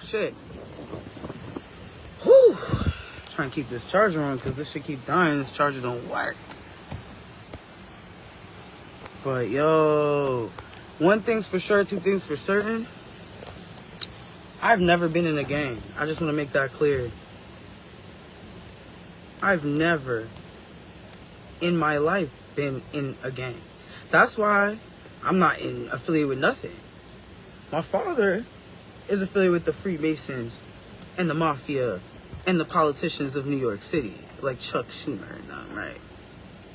shit. Whew. Trying to keep this charger on because this shit keep dying. This charger don't work. But yo, one thing's for sure, two things for certain. I've never been in a gang. I just want to make that clear. I've never in my life been in a gang. That's why I'm not affiliated with nothing. My father is affiliated with the Freemasons and the Mafia and the politicians of New York City, like Chuck Schumer and them, right?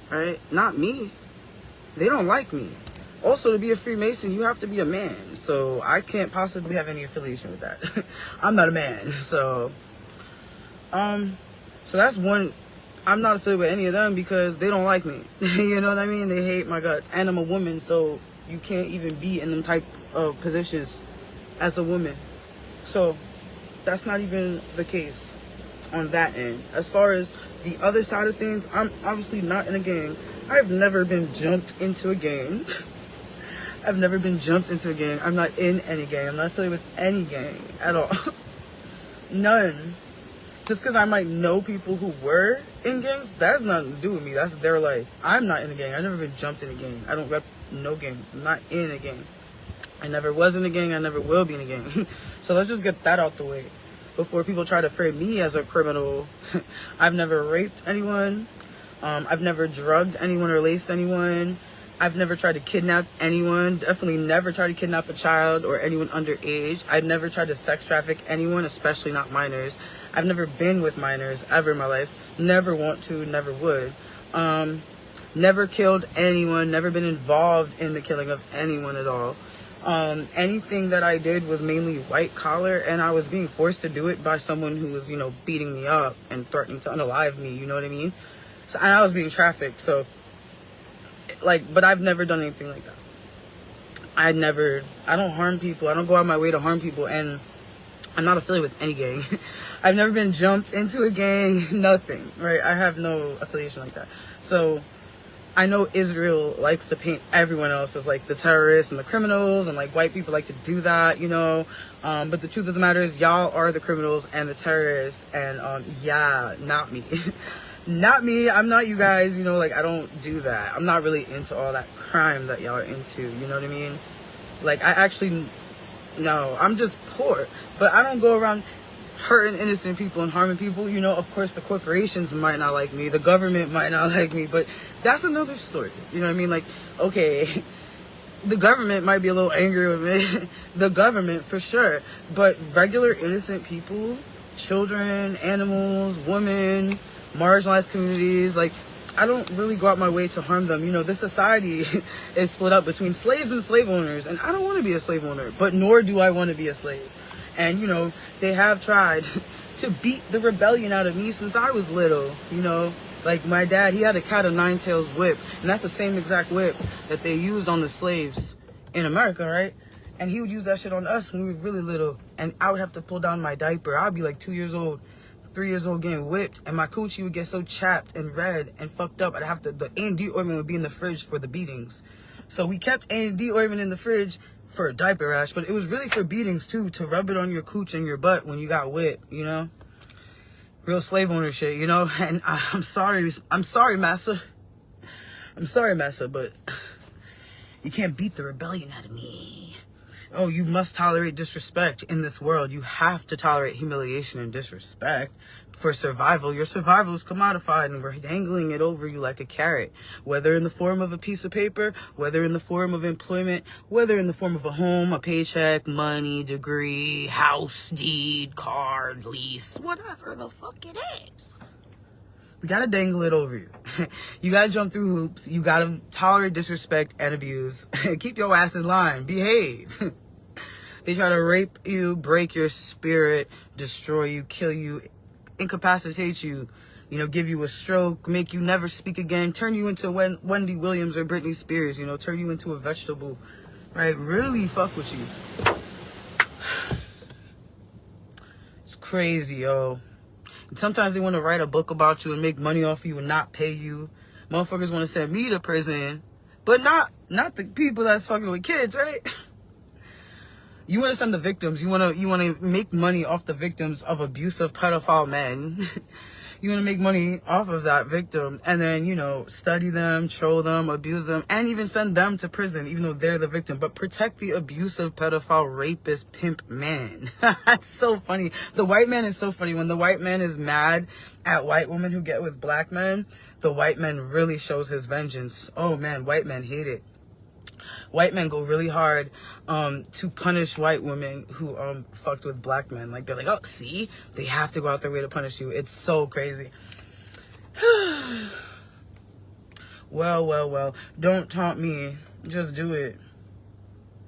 Right? Not me. They don't like me. Also, to be a Freemason, you have to be a man. So I can't possibly have any affiliation with that. I'm not a man. So that's one. I'm not affiliated with any of them because they don't like me. You know what I mean? They hate my guts. And I'm a woman, so you can't even be in them type of positions as a woman. So that's not even the case on that end. As far as the other side of things, I'm obviously not in a gang. I've never been jumped into a gang. I've never been jumped into a gang. I'm not in any gang. I'm not affiliated with any gang at all. None. Just because I might know people who were in gangs, that has nothing to do with me. That's their life. I'm not in a gang. I've never been jumped in a gang. I don't rep no gang. I'm not in a gang. I never was in a gang. I never will be in a gang. So let's just get that out the way before people try to frame me as a criminal. I've never raped anyone. I've never drugged anyone or laced anyone. I've never tried to kidnap anyone. Definitely never tried to kidnap a child or anyone underage. I've never tried to sex traffic anyone, especially not minors. I've never been with minors ever in my life. Never want to, never would. Never killed anyone. Never been involved in the killing of anyone at all. Anything that I did was mainly white collar, and I was being forced to do it by someone who was, beating me up and threatening to unalive me, you know what I mean? So, and I was being trafficked, so, but I've never done anything like that. I don't harm people. I don't go out my way to harm people, and I'm not affiliated with any gang. I've never been jumped into a gang, nothing, right? I have no affiliation like that. So I know Israel likes to paint everyone else as like the terrorists and the criminals, and like white people like to do that, but the truth of the matter is y'all are the criminals and the terrorists, and yeah, not me. Not me. I'm not you guys, I don't do that. I'm not really into all that crime that y'all are into, you know what I mean? No, I'm just poor, but I don't go around hurting innocent people and harming people. Of course the corporations might not like me, the government might not like me, but that's another story. You know what I mean? Like, okay, the government might be a little angry with me, the government for sure, but regular innocent people, children, animals, women, marginalized communities, I don't really go out my way to harm them. This society is split up between slaves and slave owners, and I don't want to be a slave owner, but nor do I want to be a slave. And, they have tried to beat the rebellion out of me since I was little, Like my dad, he had a cat of nine tails whip, and that's the same exact whip that they used on the slaves in America, right? And he would use that shit on us when we were really little, and I would have to pull down my diaper. I'd be like 2 years old, 3 years old getting whipped, and my coochie would get so chapped and red and fucked up, the A&D ointment would be in the fridge for the beatings. So we kept A&D ointment in the fridge for a diaper rash, but it was really for beatings too, to rub it on your cooch and your butt when you got whipped, Real slave owner shit, And I'm sorry, massa. I'm sorry, massa, but you can't beat the rebellion out of me. Oh, you must tolerate disrespect in this world. You have to tolerate humiliation and disrespect for survival. Your survival is commodified, and we're dangling it over you like a carrot, whether in the form of a piece of paper, whether in the form of employment, whether in the form of a home, a paycheck, money, degree, house, deed, car, lease, whatever the fuck it is. We gotta dangle it over you. You gotta jump through hoops. You gotta tolerate disrespect and abuse. Keep your ass in line. Behave. They try to rape you, break your spirit, destroy you, kill you, incapacitate you, give you a stroke, make you never speak again, turn you into Wendy Williams or Britney Spears, turn you into a vegetable, right? Really fuck with you. It's crazy, yo. And sometimes they want to write a book about you and make money off of you and not pay you. Motherfuckers want to send me to prison, but not the people that's fucking with kids, right? You want to send the victims. You want to make money off the victims of abusive pedophile men. You want to make money off of that victim and then, you know, study them, troll them, abuse them, and even send them to prison, even though they're the victim. But protect the abusive pedophile, rapist, pimp man. That's so funny. The white man is so funny. When the white man is mad at white women who get with black men, the white man really shows his vengeance. Oh man, white men hate it. White men go really hard to punish white women who fucked with black men. Like, they're like, oh, see? They have to go out their way to punish you. It's so crazy. Well. Don't taunt me. Just do it.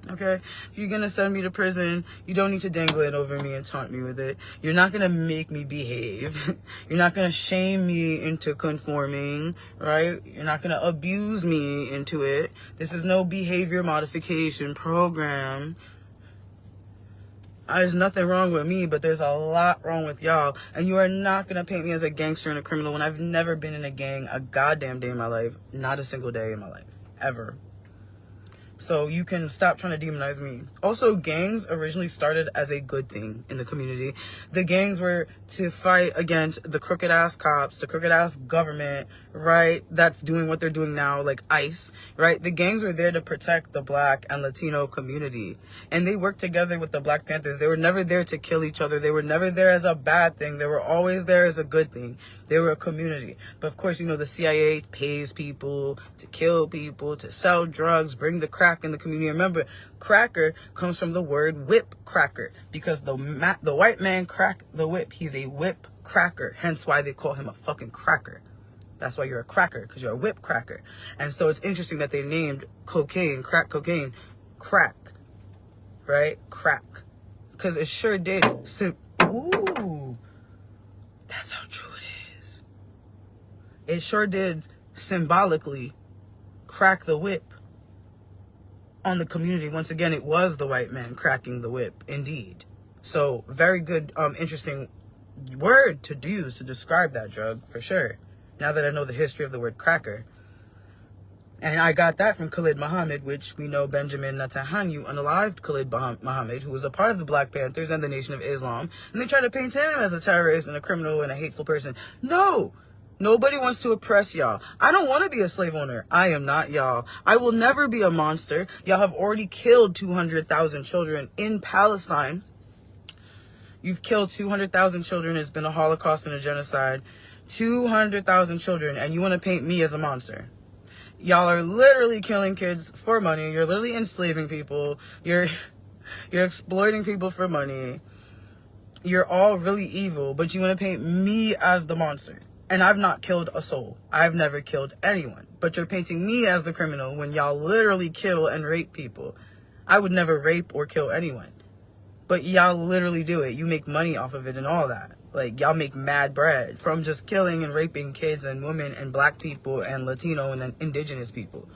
Okay? If you're gonna send me to prison, you don't need to dangle it over me and taunt me with it. You're not gonna make me behave. You're not gonna shame me into conforming, right? You're not gonna abuse me into it. This is no behavior modification program. There's nothing wrong with me, but there's a lot wrong with y'all. And you are not gonna paint me as a gangster and a criminal when I've never been in a gang a goddamn day in my life. Not a single day in my life. Ever. So you can stop trying to demonize me. Also, gangs originally started as a good thing in the community. The gangs were to fight against the crooked ass cops, the crooked ass government, right? That's doing what they're doing now, like ICE, right? The gangs were there to protect the black and Latino community. And they worked together with the Black Panthers. They were never there to kill each other. They were never there as a bad thing. They were always there as a good thing. They were a community. But of course, you know, the CIA pays people to kill people, to sell drugs, bring the crack in the community. Remember, cracker comes from the word whip cracker, because the white man cracked the whip. He's a whip cracker. Hence why they call him a fucking cracker. That's why you're a cracker, because you're a whip cracker. And so it's interesting that they named cocaine, crack cocaine, crack, right? Crack. Because it sure did. Ooh, that's how true it is. It sure did symbolically crack the whip on the community. Once again, it was the white man cracking the whip, indeed. So very good, interesting word to use to describe that drug, for sure. Now that I know the history of the word cracker. And I got that from Khalid Muhammad, which we know Benjamin Netanyahu unalived Khalid Muhammad, who was a part of the Black Panthers and the Nation of Islam. And they tried to paint him as a terrorist and a criminal and a hateful person. No! Nobody wants to oppress y'all. I don't want to be a slave owner. I am not y'all. I will never be a monster. Y'all have already killed 200,000 children in Palestine. You've killed 200,000 children. It's been a Holocaust and a genocide. 200,000 children, and you want to paint me as a monster. Y'all are literally killing kids for money. You're literally enslaving people. You're exploiting people for money. You're all really evil, but you want to paint me as the monster. And I've not killed a soul. I've never killed anyone. But you're painting me as the criminal when y'all literally kill and rape people. I would never rape or kill anyone. But y'all literally do it. You make money off of it and all that. Like, y'all make mad bread from just killing and raping kids and women and black people and Latino and indigenous people.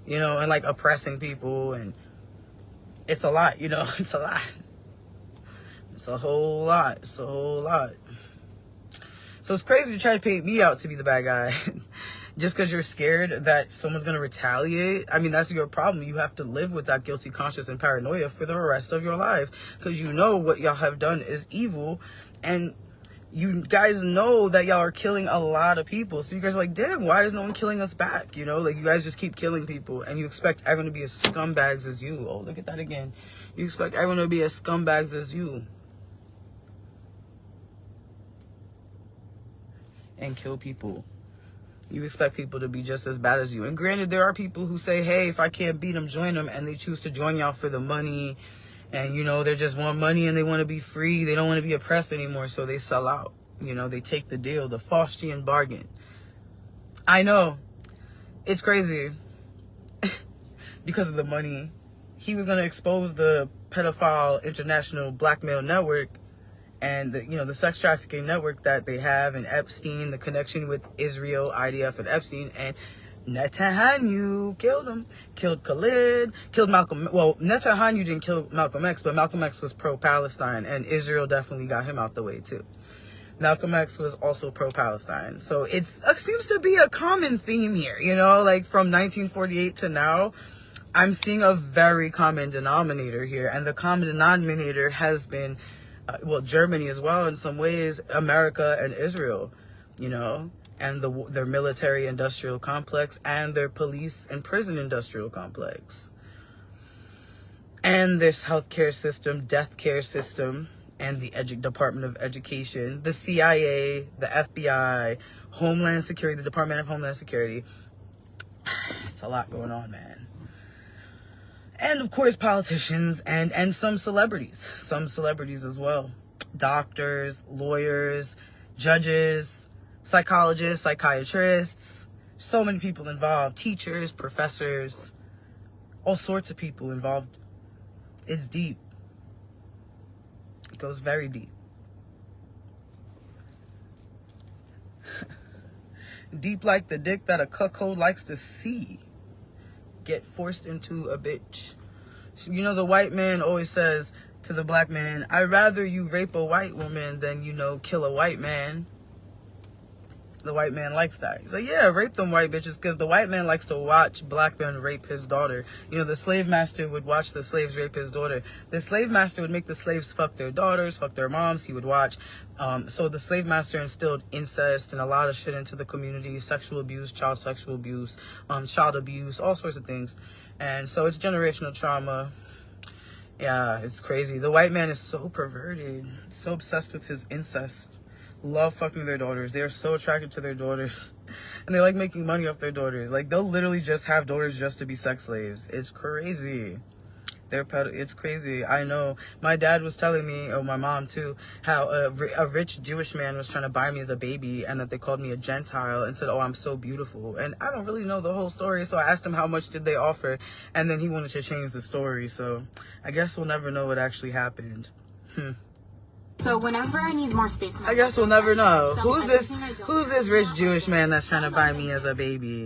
You know, and like oppressing people. And it's a lot, you know. It's a lot. It's a whole lot. It's a whole lot. So it's crazy to try to paint me out to be the bad guy just because you're scared that someone's going to retaliate. I mean, that's your problem. You have to live with that guilty conscience and paranoia for the rest of your life, because you know what y'all have done is evil, and you guys know that y'all are killing a lot of people. So you guys are like, damn, why is no one killing us back? You know, like, you guys just keep killing people, and you expect everyone to be as scumbags as you. Oh, look at that again. You expect everyone to be as scumbags as you. And kill people. You expect people to be just as bad as you. And granted, there are people who say, hey, if I can't beat them, join them. And they choose to join y'all for the money. And, you know, they just want money and they want to be free. They don't want to be oppressed anymore. So they sell out. You know, they take the deal, the Faustian bargain. I know. It's crazy. Because of the money. He was going to expose the pedophile international blackmail network and the, you know, the sex trafficking network that they have, and Epstein, the connection with Israel, IDF, and Epstein, and Netanyahu killed him, killed Khalid, killed Malcolm. Well, Netanyahu didn't kill Malcolm X, but Malcolm X was pro-Palestine, and Israel definitely got him out the way too. Malcolm X was also pro-Palestine, so it seems to be a common theme here, you know, like from 1948 to now. I'm seeing a very common denominator here, and the common denominator has been, well, Germany as well in some ways, America and Israel, you know, and their military industrial complex and their police and prison industrial complex. And this healthcare system, death care system, and the Department of Education, the CIA, the FBI, Homeland Security, the Department of Homeland Security. It's a lot going on, man. And of course, politicians and some celebrities as well. Doctors, lawyers, judges, psychologists, psychiatrists, so many people involved, teachers, professors, all sorts of people involved. It's deep. It goes very deep. Deep like the dick that a cuckold likes to see get forced into a bitch. You know, the white man always says to the black man, I'd rather you rape a white woman than, you know, kill a white man. The white man likes that. He's like, yeah, rape them white bitches, because the white man likes to watch black men rape his daughter. You know, the slave master would watch the slaves rape his daughter. The slave master would make the slaves fuck their daughters, fuck their moms. He would watch. So the slave master instilled incest and a lot of shit into the community, sexual abuse, child sexual abuse, child abuse, all sorts of things. And so it's generational trauma. Yeah, it's crazy. The white man is so perverted, so obsessed with his incest. Love fucking their daughters. They are so attracted to their daughters. And they like making money off their daughters. Like, they'll literally just have daughters just to be sex slaves. It's crazy. It's crazy. I know. My dad was telling me, or my mom too, how a rich Jewish man was trying to buy me as a baby, and that they called me a Gentile and said, oh, I'm so beautiful. And I don't really know the whole story, so I asked him how much did they offer, and then he wanted to change the story. So I guess we'll never know what actually happened. So whenever I need more space, I guess we'll never know. Who's this rich Jewish man that's trying to buy me as a baby?